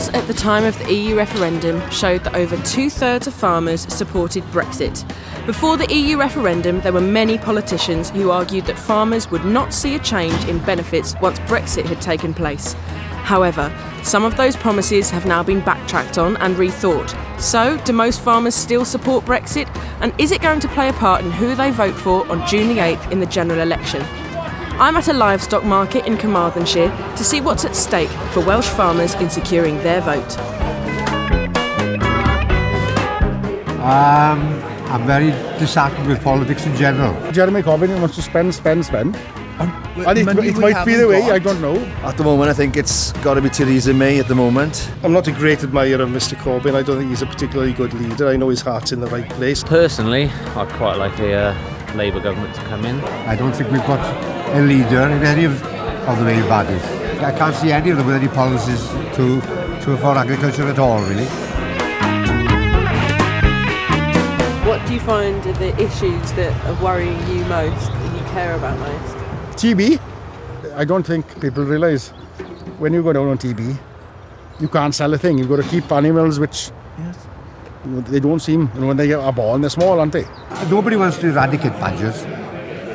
Polls at the time of the EU referendum showed that over 2/3 of farmers supported Brexit. Before the EU referendum, there were many politicians who argued that farmers would not see a change in benefits once Brexit had taken place. However, some of those promises have now been backtracked on and rethought. So, do most farmers still support Brexit? And is it going to play a part in who they vote for on June the 8th in the general election? I'm at a livestock market in Carmarthenshire to see what's at stake for Welsh farmers in securing their vote. I'm very disheartened with politics in general. Jeremy Corbyn wants to spend. And it might be the way, I don't know. At the moment, I think it's got to be Theresa May at the moment. I'm not a great admirer of Mr Corbyn. I don't think he's a particularly good leader. I know his heart's in the right place. Personally, I'd quite like a Labour government to come in. I don't think we've got a leader in any of the main bodies. I can't see any of them with any policies for agriculture at all, really. What do you find are the issues that are worrying you most, that you care about most? TB, I don't think people realise when you go down on TB, you can't sell a thing. You've got to keep animals which they don't seem, when they are born, they're small, aren't they? Nobody wants to eradicate badgers,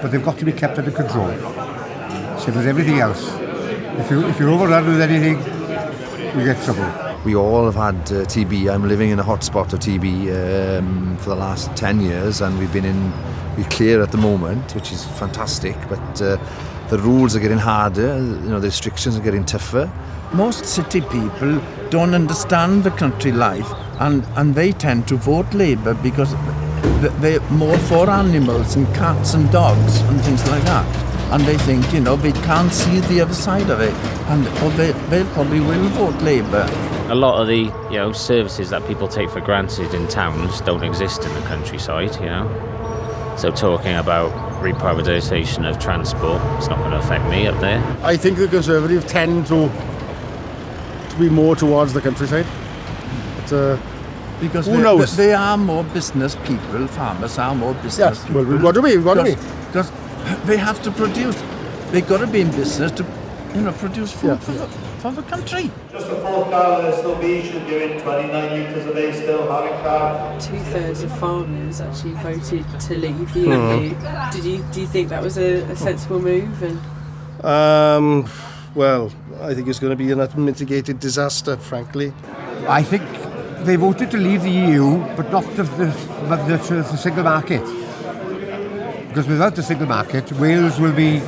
but they've got to be kept under control. Same as everything else. If you're overrun with anything, you get trouble. We all have had TB. I'm living in a hotspot of TB for the last 10 years, and we're clear at the moment, which is fantastic, but the rules are getting harder, the restrictions are getting tougher. Most city people don't understand the country life, and they tend to vote Labour because they're more for animals and cats and dogs and things like that. And they think, they can't see the other side of it, and they probably will vote Labour. A lot of the services that people take for granted in towns don't exist in the countryside, So talking about reprivatisation of transport, it's not going to affect me up there. I think the Conservatives tend to be more towards the countryside. Because who knows? They are more business people, farmers are more business people. Well, we've got to be. Because they have to produce. They've got to be in business to produce food for the country. Just a full car will still be issued during 29 litres a day still having car. 2/3 of farmers actually voted to leave the EU. Do you think that was a sensible move? Well, I think it's going to be an unmitigated disaster, frankly. I think they voted to leave the EU, but not the single market. Because without the single market, Wales will be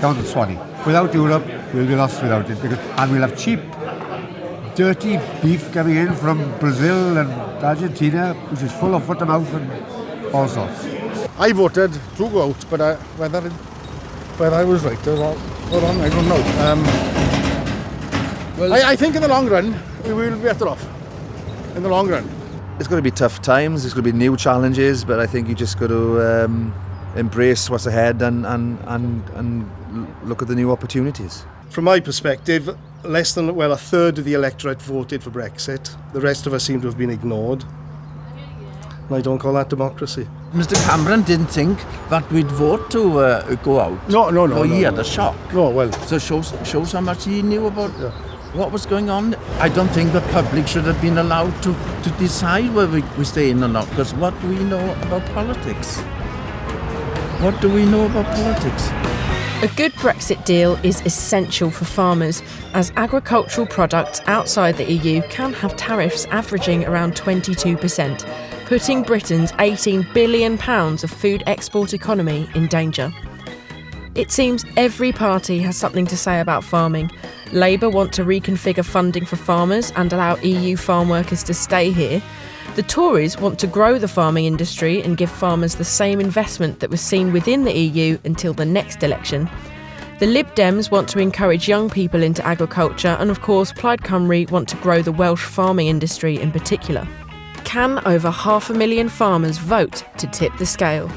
down the Swanee. Without Europe, we'll be lost without it. And we'll have cheap, dirty beef coming in from Brazil and Argentina, which is full of foot and mouth and all sorts. I voted to go out, but whether I was right or wrong, I don't know. I think in the long run, we will be better off. In the long run. It's going to be tough times, there's going to be new challenges, but I think you just got to embrace what's ahead and look at the new opportunities. From my perspective, less than a third of the electorate voted for Brexit. The rest of us seem to have been ignored. And I don't call that democracy. Mr Cameron didn't think that we'd vote to go out. No. He had a shock. No, well. So shows how much he knew about what was going on. I don't think the public should have been allowed to decide whether we stay in or not, because what do we know about politics? What do we know about politics? A good Brexit deal is essential for farmers, as agricultural products outside the EU can have tariffs averaging around 22%, putting Britain's £18 billion of food export economy in danger. It seems every party has something to say about farming. Labour want to reconfigure funding for farmers and allow EU farm workers to stay here. The Tories want to grow the farming industry and give farmers the same investment that was seen within the EU until the next election. The Lib Dems want to encourage young people into agriculture, and of course Plaid Cymru want to grow the Welsh farming industry in particular. Can over 500,000 farmers vote to tip the scale?